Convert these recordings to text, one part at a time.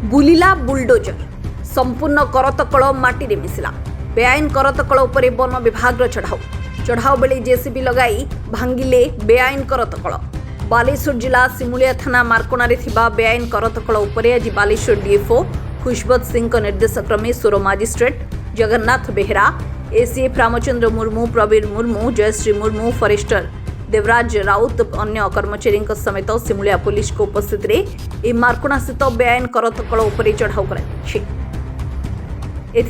बुलिला bulldozer संपूर्ण करतकल माटी मिसिला बेआईन करतकल उपरे वन विभाग चढ़ाऊ बेले जेसीबी लगाई भांगिले बेआईन करतकल। बालेश्वर जिला सिमुलिया थाना मार्कोणारे थिबा बेआईन करतकल उपरे आज बालेश्वर डीएफओ खुशबत सिंह निर्देश क्रमे सोर magistrate Jagannath Behera, ACF Ramchandra Murmu, Pravir Murmu, Jayashree Murmu, forester Devraj Rout अन्य कर्मचारी समेत सिमुलिया पुलिस को उपस्थित रे मार्कोणा स्थित बेआईन करतकल उपरे चढ़ाऊ कर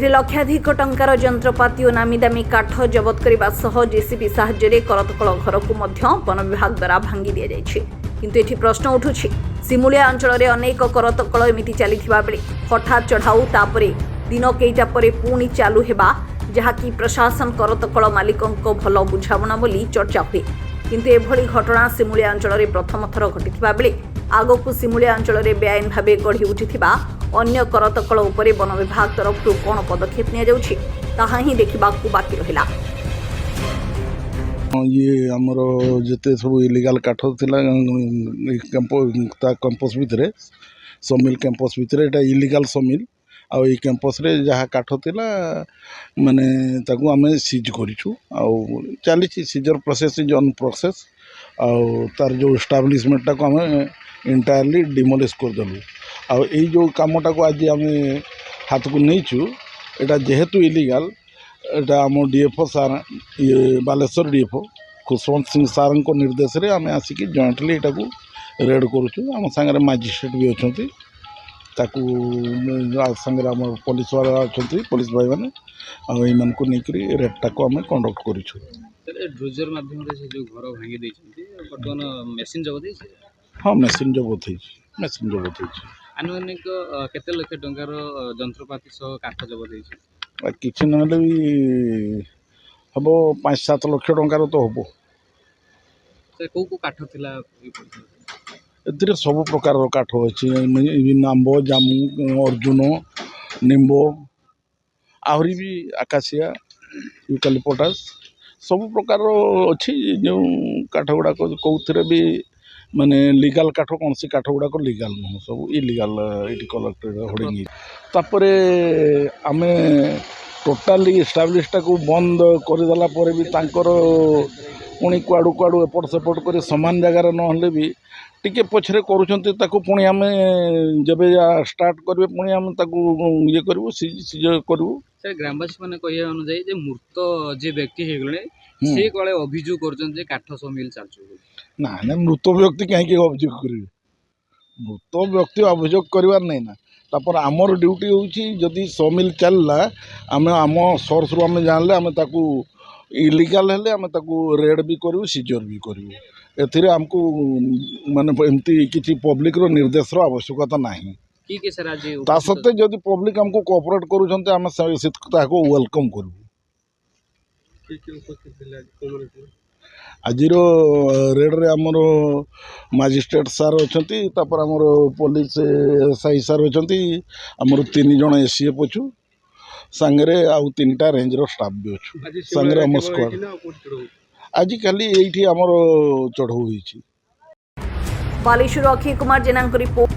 लक्षाधिक टंकार जंत्रपाति और नामी दामी काठ जबत करने जेसीबी साहाय्य करतकल घर को वन विभाग द्वारा भांगी दि जाइए। किंतु एठी प्रश्न उठुछि, सिमुलिया अंचल में अनेक करतकल एमिति चलीथिबा बेले हठात चढ़ाऊ तापरे दिन केइटा परे पुणी चालू हेबा जहाँकि प्रशासन करतकल मालिकों भल बुझामणा बोली चर्चा हुए। किंतु एभली घटना सिमुलिया अंचल में प्रथम थर घटिथिबा बेले आगकू सिमुलिया अंचल में बेआईन भावे गढ़ी उठिथिबा अन्य करतकल उपरे वन विभाग तरफ कौन पदक्षेप निया जाउछि ताहा ही देखिबाकू बाकी रहिला। ये आमर जिते सब इलिगाल काठ थिला कैंपस भितर समिल कैंपस भितर एटा इलिगाल समिल आ कैंपस रे जहाँ काठ थिला माने ताकू आमे सीज करिछु आ चली seizure process is on process आ तार जो एस्टाब्लिशमेंट को आमे इंटायरली डिमोलिश कर देलु। आ जो कामटा को आज आम हाथ को नहींचु एटा जेहेतु इलिगाल एटा आम डीएफओ सार ये बालेश्वर डीएफओ खुशवंत सिंह सार को निर्देश रे आम आसिक जॉइंटली एटा को रेड करुचु। आम सांगे मजिस्ट्रेट भी अच्छा ताकू सांगे आम पुलिस वाला अच्छा पुलिस भाई मैंने आन को लेकर रेडटा को आम कंडक्ट करूँ। ड्रोजर माध्यम से जो घर भांगी बर्तमान मेसीन जगत हाँ मेसीन जबत मेसीन जबत आनुमानिक केते लक्ष टंकार जंत्रपाति सह काठ जबत किसी ना भी हम 5-7 लाख टंकार तो हम कौ कौ काठ थिला ए सब प्रकार काठ अच्छी आंब जामु अर्जुन निम्ब आहरी भी आकाशिया यूकालिपटास सब प्रकार अच्छी जो काठ गुड़ाक कौन भी माने लीगल काठ कौन सी काठ गुड़ाक लीगल नुह सब इलीगल ये कलेक्टेड होर्डिंग तापरे आमे टोटाली एस्टाब्लिशटा को बंद करदेला भी तांकर पुणी कुआड़ू कुआड़ू एपट सेपट कर सामान जगार नहले भी टिके पछरे करूछंती ताको पुणी आमे जबे स्टार्ट करबे पुणी आमे ताको ये करबो सीज करबो। सर ग्रामवासी माने कहिया अनुसार जे मूर्त जे व्यक्ति हे गले से कळे अभियोग करछन जे काठ सो मिल चालछु ना ना मृत व्यक्ति कहीं अभियोग करेंगे मृत व्यक्ति अभियोग करार नहीं ना तापर आमर ड्यूटी होची जदि समिल चलला आमे आम सोर्स रु आमे जानले आमे ताकू इलीगल हेले आमे ताकू रेड भी करू सीजर भी करू एथिरे हमको माने एमती किछि पब्लिक रो निर्देश रो आवश्यकता नाही कि सर आज ता सत्ते जदि पब्लिक हमको कोऑपरेट करूछन्ते आमे ताको वेलकम करू। आज रेड रे आमर मजिस्ट्रेट सार अच्छा आमर पुलिस एसआई सार अच्छा आमर 3 जन एसीएफ अच्छु सांगे आउ 3टा रेंजर स्टाफ भी अच्छु सांगे आम स्क्वाड आज खाली ये आमर चढ़ऊ। बालेश्वर अक्षय कुमार जेना रिपोर्ट।